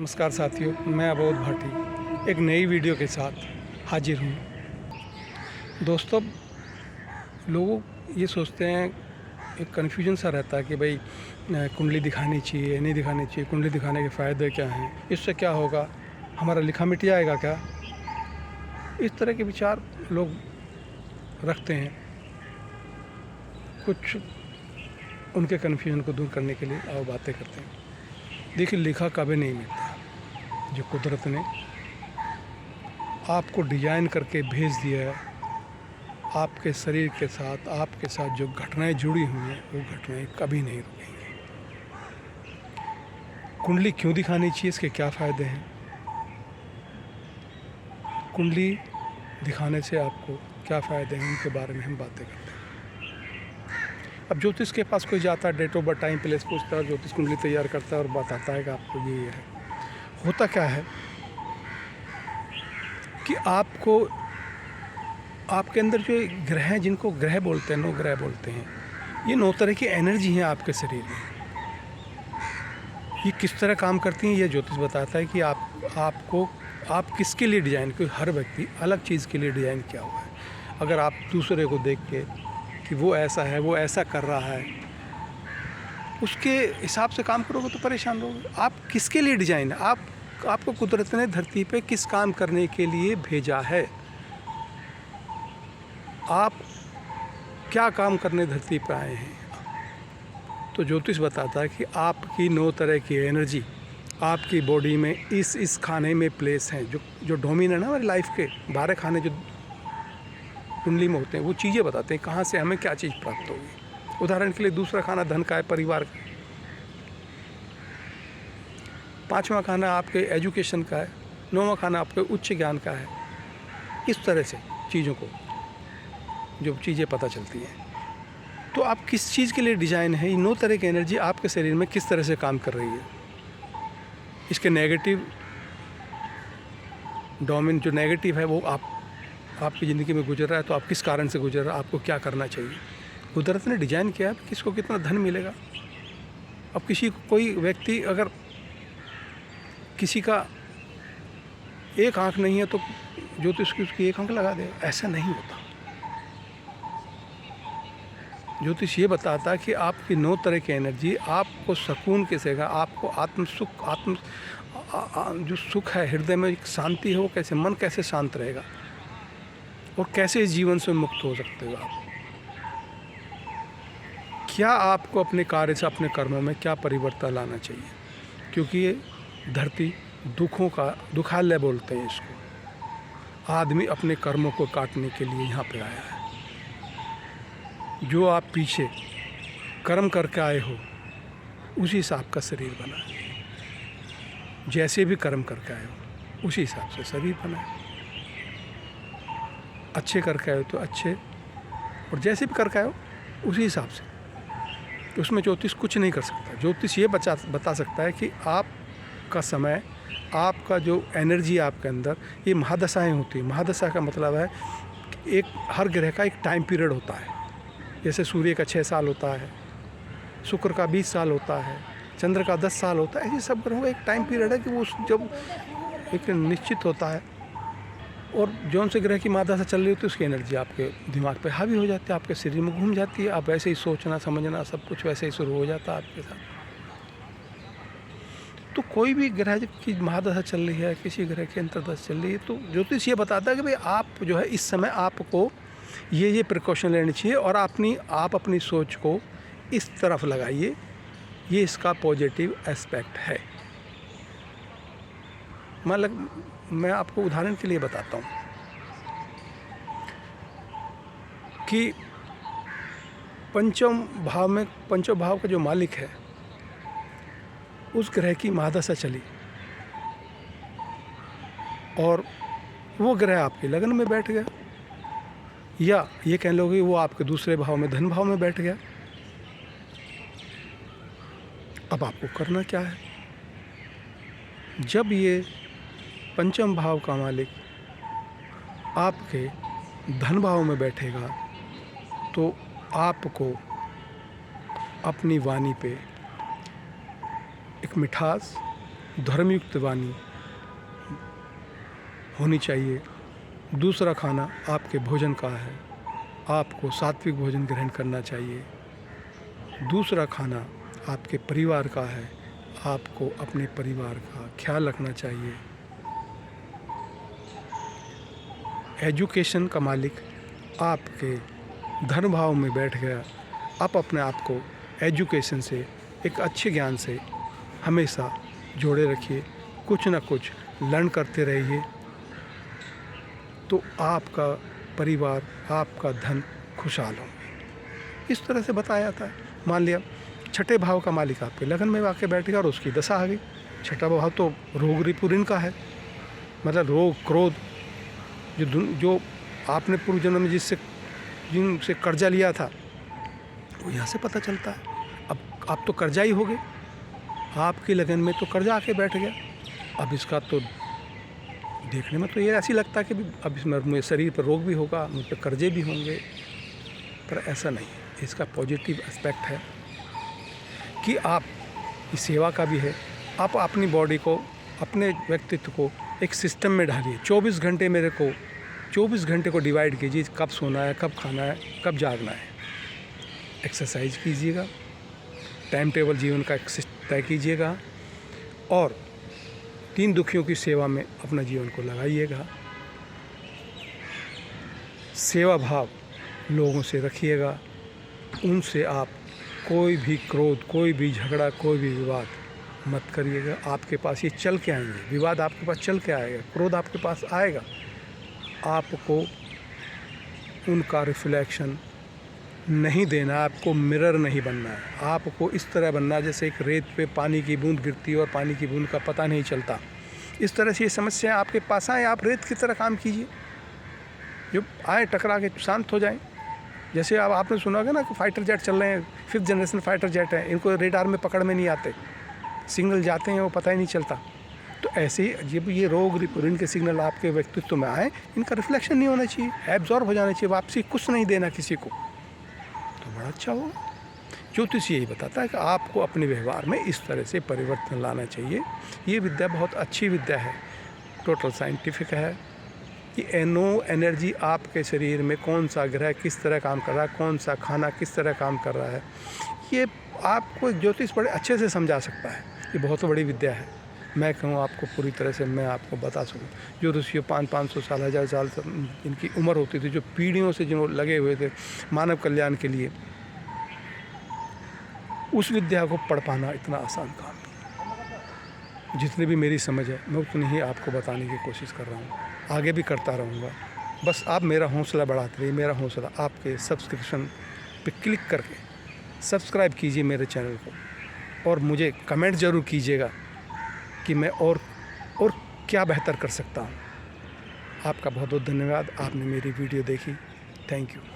नमस्कार साथियों, मैं अबोध भाटी एक नई वीडियो के साथ हाजिर हूँ। दोस्तों, लोग ये सोचते हैं, एक कन्फ्यूजन सा रहता है कि भाई कुंडली दिखानी चाहिए नहीं दिखानी चाहिए, कुंडली दिखाने के फ़ायदे क्या हैं, इससे क्या होगा, हमारा लिखा मिट जाएगा क्या। इस तरह के विचार लोग रखते हैं। कुछ उनके कन्फ्यूजन को दूर करने के लिए और बातें करते हैं। देखिए, लिखा कभी नहीं मिलता। जो कुदरत ने आपको डिजाइन करके भेज दिया है, आपके शरीर के साथ, आपके साथ जो घटनाएं जुड़ी हुई हैं, वो घटनाएं कभी नहीं रुकेंगी। कुंडली क्यों दिखानी चाहिए, इसके क्या फ़ायदे हैं, कुंडली दिखाने से आपको क्या फ़ायदे हैं, उनके बारे में हम बातें करते हैं। अब ज्योतिष के पास कोई जाता है, date of birth, time, place पूछता है, ज्योतिष कुंडली तैयार करता है और बताता है कि आपको ये है। होता क्या है कि आपको, आपके अंदर जो ग्रह हैं, जिनको ग्रह बोलते हैं, 9 ग्रह बोलते हैं, ये 9 तरह की एनर्जी हैं आपके शरीर में। ये किस तरह काम करती हैं, ये ज्योतिष बताता है कि आप किसके लिए डिज़ाइन, कोई हर व्यक्ति अलग चीज़ के लिए डिज़ाइन किया हुआ है। अगर आप दूसरे को देख के कि वो ऐसा है, वो ऐसा कर रहा है, उसके हिसाब से काम करोगे तो परेशान रहोगे। आप किसके लिए डिज़ाइन है, आपको कुदरत ने धरती पे किस काम करने के लिए भेजा है, आप क्या काम करने धरती पर आए हैं। तो ज्योतिष बताता है कि आपकी 9 तरह की एनर्जी आपकी बॉडी में इस खाने में प्लेस हैं, जो डोमिन है ना हमारी लाइफ के 12 खाने जो कुंडली में होते हैं, वो चीज़ें बताते हैं कहाँ से हमें क्या चीज़ प्राप्त होगी। उदाहरण के लिए, दूसरा खाना धन का है, परिवार का। 5वां खाना आपके एजुकेशन का है, 9वां खाना आपके उच्च ज्ञान का है। इस तरह से चीज़ों को, जो चीज़ें पता चलती हैं। तो आप किस चीज़ के लिए डिज़ाइन है, ये 9 तरह की एनर्जी आपके शरीर में किस तरह से काम कर रही है। इसके नेगेटिव डोमेन, जो नेगेटिव है, वो आपकी ज़िंदगी में गुजर रहा है, तो आप किस कारण से गुजर रहा है, आपको क्या करना चाहिए। कुदरत ने डिज़ाइन किया है किसको कितना धन मिलेगा। अब कोई व्यक्ति, अगर किसी का एक आँख नहीं है तो ज्योतिष की उसकी एक आँख लगा देगा, ऐसा नहीं होता। ज्योतिष ये बताता है कि आपकी 9 तरह की एनर्जी आपको सुकून कैसे देगा, आपको आत्म सुख, जो सुख है हृदय में, एक शांति है, वो कैसे, मन कैसे शांत रहेगा और कैसे इस जीवन से मुक्त हो सकते हो आप। क्या आपको अपने कार्य से, अपने कर्मों में क्या परिवर्तन लाना चाहिए, क्योंकि ये धरती दुखों का दुखालय बोलते हैं इसको। आदमी अपने कर्मों को काटने के लिए यहाँ पे आया है। जो आप पीछे कर्म करके आए हो, उसी हिसाब का शरीर बना है। जैसे भी कर्म करके आए हो, उसी हिसाब से शरीर बना है। अच्छे करके आए हो तो अच्छे, और जैसे भी करके आए हो उसी हिसाब से। तो उसमें ज्योतिष कुछ नहीं कर सकता। ज्योतिष ये बता सकता है कि आपका समय, आपका जो एनर्जी आपके अंदर, ये महादशाएँ होती हैं। महादशा का मतलब है एक, हर ग्रह का एक टाइम पीरियड होता है। जैसे सूर्य का 6 साल होता है, शुक्र का 20 साल होता है, चंद्र का 10 साल होता है। ऐसे सब ग्रहों का एक टाइम पीरियड है कि वो जब एक निश्चित होता है, और जौन से ग्रह की महादशा चल रही होती है, उसकी एनर्जी आपके दिमाग पे हावी हो जाती है, आपके शरीर में घूम जाती है। आप वैसे ही सोचना, समझना, सब कुछ वैसे ही शुरू हो जाता है आपके साथ। तो कोई भी ग्रह की महादशा चल रही है, किसी ग्रह की अंतर्दशा चल रही है, तो ज्योतिष ये बताता है कि भाई आप जो है, इस समय आपको ये प्रिकॉशन लेनी चाहिए, और आप अपनी सोच को इस तरफ लगाइए। ये इसका पॉजिटिव एस्पेक्ट है। मतलब मैं आपको उदाहरण के लिए बताता हूँ कि पंचम भाव का जो मालिक है, उस ग्रह की महादशा चली, और वो ग्रह आपके लग्न में बैठ गया, या ये कह लो कि वो आपके दूसरे भाव में, धन भाव में बैठ गया। अब आपको करना क्या है, जब ये पंचम भाव का मालिक आपके धन भाव में बैठेगा, तो आपको अपनी वाणी पे एक मिठास, धर्मयुक्त वाणी होनी चाहिए। दूसरा खाना आपके भोजन का है, आपको सात्विक भोजन ग्रहण करना चाहिए। दूसरा खाना आपके परिवार का है, आपको अपने परिवार का ख्याल रखना चाहिए। एजुकेशन का मालिक आपके धर्म भाव में बैठ गया। आप अपने आप को एजुकेशन से, एक अच्छे ज्ञान से हमेशा जोड़े रखिए, कुछ ना कुछ लर्न करते रहिए, तो आपका परिवार, आपका धन खुशहाल होंगे। इस तरह से बताया जाता है। मान लिया छठे भाव का मालिक आपके लगन में आके बैठ गया और उसकी दशा आ गई। छठा भाव तो रोग रिपुरिन का है, मतलब रोग, क्रोध, जो आपने पूर्व जन्म में जिनसे कर्जा लिया था, वो यहाँ से पता चलता है। अब आप तो कर्जा ही हो गए, आपकी लगन में तो कर्जा आके बैठ गया। अब इसका तो देखने में तो ये ऐसी लगता है कि अब इसमें मेरे शरीर पर रोग भी होगा, मुझ पर कर्जे भी होंगे, पर ऐसा नहीं है। इसका पॉजिटिव एस्पेक्ट है कि आप इस सेवा का भी है। आप अपनी बॉडी को, अपने व्यक्तित्व को एक सिस्टम में ढालिए। 24 घंटे मेरे को 24 घंटे को डिवाइड कीजिए, कब सोना है, कब खाना है, कब जागना है। एक्सरसाइज कीजिएगा, टाइम टेबल जीवन का तय कीजिएगा और 3 दुखियों की सेवा में अपना जीवन को लगाइएगा। सेवा भाव लोगों से रखिएगा, उनसे आप कोई भी क्रोध, कोई भी झगड़ा, कोई भी विवाद मत करिएगा। आपके पास ये चल के आएंगे, विवाद आपके पास चल के आएगा, क्रोध आपके पास आएगा। आपको उनका रिफ्लेक्शन नहीं देना, आपको मिरर नहीं बनना है। आपको इस तरह बनना है जैसे एक रेत पे पानी की बूंद गिरती है और पानी की बूंद का पता नहीं चलता। इस तरह से ये समस्या आपके पास आए, आप रेत की तरह काम कीजिए, जो आए टकरा के शांत हो जाएं। जैसे अब आपने सुना होगा ना कि फाइटर जेट चल रहे हैं, 5th जनरेशन फाइटर जेट है, इनको रेडार में पकड़ में नहीं आते, सिग्नल जाते हैं वो पता ही नहीं चलता। तो ऐसे ही जब ये रोग रिपुरिन के सिग्नल आपके व्यक्तित्व में आए, इनका रिफ्लेक्शन नहीं होना चाहिए, एब्जॉर्ब हो जाना चाहिए, वापसी कुछ नहीं देना किसी को, तो बड़ा अच्छा होगा। ज्योतिष यही बताता है कि आपको अपने व्यवहार में इस तरह से परिवर्तन लाना चाहिए। ये विद्या बहुत अच्छी विद्या है, टोटल साइंटिफिक है कि एनो एनर्जी आपके शरीर में कौन सा ग्रह किस तरह काम कर रहा है, कौन सा खाना किस तरह काम कर रहा है, ये आपको ज्योतिष बड़े अच्छे से समझा सकता है। ये बहुत बड़ी विद्या है। मैं कहूँ आपको पूरी तरह से मैं आपको बता सकूँ। जो ऋषियों 500 साल 1000 साल इनकी उम्र होती थी, जो पीढ़ियों से जिन्होंने लगे हुए थे मानव कल्याण के लिए, उस विद्या को पढ़ पाना इतना आसान काम नहीं। जितनी भी मेरी समझ है मैं उतनी ही आपको बताने की कोशिश कर रहा हूँ, आगे भी करता रहूँगा। बस आप मेरा हौसला बढ़ाते रहिए। मेरा हौसला आपके सब्सक्रिप्शन पे क्लिक करके सब्सक्राइब कीजिए मेरे चैनल को और मुझे कमेंट ज़रूर कीजिएगा कि मैं और क्या बेहतर कर सकता हूँ। आपका बहुत बहुत धन्यवाद, आपने मेरी वीडियो देखी। Thank you.